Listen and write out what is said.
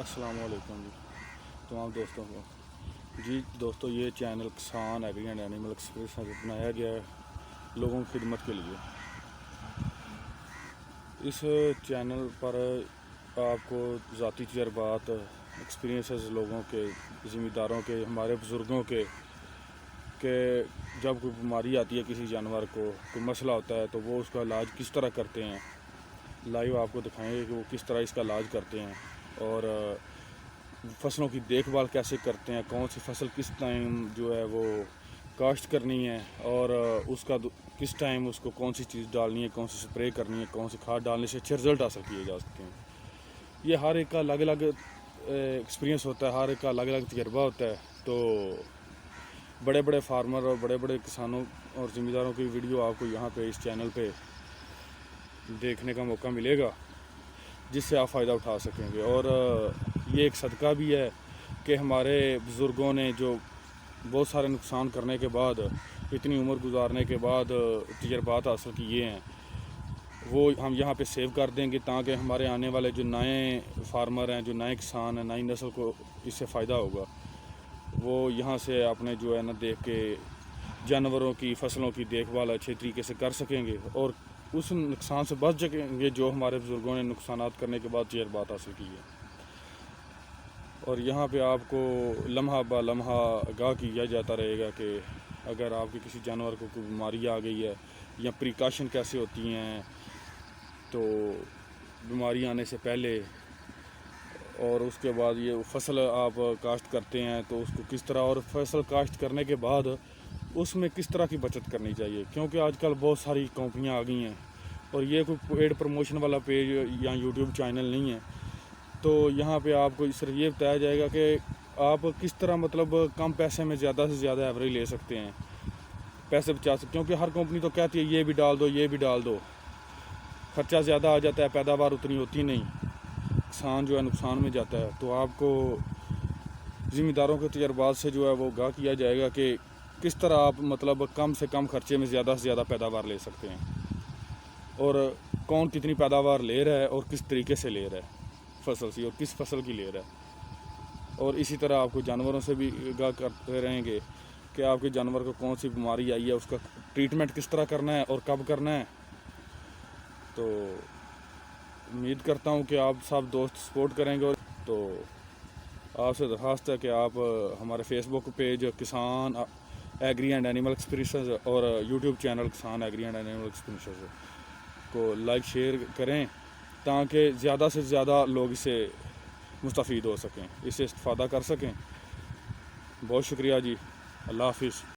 السلام علیکم جی تمام دوستوں کو جی دوستو، یہ چینل کسان ایگری اینڈ اینیمل ایکسپریس بنایا گیا ہے لوگوں کی خدمت کے لیے۔ اس چینل پر آپ کو ذاتی تجربات، ایکسپیرینسز لوگوں کے، ذمہ داروں کے، ہمارے بزرگوں کے، کہ جب کوئی بیماری آتی ہے کسی جانور کو، کوئی مسئلہ ہوتا ہے تو وہ اس کا علاج کس طرح کرتے ہیں۔ لائیو آپ کو دکھائیں گے کہ وہ کس طرح اس کا علاج کرتے ہیں، اور فصلوں کی دیکھ بھال کیسے کرتے ہیں، کون سی فصل کس ٹائم جو ہے وہ کاشت کرنی ہے، اور اس کا کس ٹائم اس کو کون سی چیز ڈالنی ہے، کون سی سپرے کرنی ہے، کون سی کھاد ڈالنے سے اچھے رزلٹ حاصل کیے جا سکتے ہیں۔ یہ ہر ایک کا الگ الگ ایکسپیرینس ہوتا ہے، ہر ایک کا الگ الگ تجربہ ہوتا ہے۔ تو بڑے بڑے فارمر اور بڑے بڑے کسانوں اور ذمہ داروں کی ویڈیو آپ کو یہاں پہ اس چینل پہ دیکھنے کا موقع ملے گا، جس سے آپ فائدہ اٹھا سکیں گے۔ اور یہ ایک صدقہ بھی ہے کہ ہمارے بزرگوں نے جو بہت سارے نقصان کرنے کے بعد، اتنی عمر گزارنے کے بعد تجربات حاصل کیے ہیں، وہ ہم یہاں پہ سیو کر دیں گے، تاکہ ہمارے آنے والے جو نئے فارمر ہیں، جو نئے کسان ہیں، نئی نسل کو اس سے فائدہ ہوگا، وہ یہاں سے اپنے جو ہے نا دیکھ کے جانوروں کی، فصلوں کی دیکھ بھال اچھے طریقے سے کر سکیں گے، اور اس نقصان سے بچ سکیں گے جو ہمارے بزرگوں نے نقصانات کرنے کے بعد تجربات حاصل کی ہے۔ اور یہاں پہ آپ کو لمحہ با لمحہ آگاہ کیا جاتا رہے گا کہ اگر آپ کے کسی جانور کو کوئی بیماری آ گئی ہے، یا پریکاشن کیسے ہوتی ہیں، تو بیماری آنے سے پہلے، اور اس کے بعد یہ فصل آپ کاشت کرتے ہیں تو اس کو کس طرح، اور فصل کاشت کرنے کے بعد اس میں کس طرح کی بچت کرنی چاہیے، کیونکہ آج کل بہت ساری کمپنیاں آ گئی ہیں، اور یہ کوئی پیڈ پروموشن والا پیج یا یوٹیوب چینل نہیں ہے۔ تو یہاں پہ آپ کو صرف یہ بتایا جائے گا کہ آپ کس طرح مطلب کم پیسے میں زیادہ سے زیادہ ایوریج لے سکتے ہیں، پیسے بچا سکتے، کیونکہ ہر کمپنی تو کہتی ہے یہ بھی ڈال دو، یہ بھی ڈال دو، خرچہ زیادہ آ جاتا ہے، پیداوار اتنی ہوتی نہیں، کسان جو ہے نقصان میں جاتا ہے۔ تو آپ کو ذمہ داروں کے تجربات سے جو ہے وہ آگاہ کیا جائے گا کہ کس طرح آپ مطلب کم سے کم خرچے میں زیادہ سے زیادہ پیداوار لے سکتے ہیں، اور کون کتنی پیداوار لے رہا ہے اور کس طریقے سے لے رہا ہے فصل سے، اور کس فصل کی لے رہا ہے۔ اور اسی طرح آپ کو جانوروں سے بھی آگاہ کرتے رہیں گے کہ آپ کے جانور کو کون سی بیماری آئی ہے، اس کا ٹریٹمنٹ کس طرح کرنا ہے اور کب کرنا ہے۔ تو امید کرتا ہوں کہ آپ سب دوست سپورٹ کریں گے۔ تو آپ سے درخواست ہے کہ آپ ہمارے فیس بک پیج کسان ایگری اینڈ اینیمل ایکسپریشنز اور یوٹیوب چینل کسان ایگری اینڈ اینیمل ایکسپریشنز کو لائک شیئر کریں، تاکہ زیادہ سے زیادہ لوگ اس سے مستفید ہو سکیں، اس سے استفادہ کر سکیں۔ بہت شکریہ جی، اللہ حافظ۔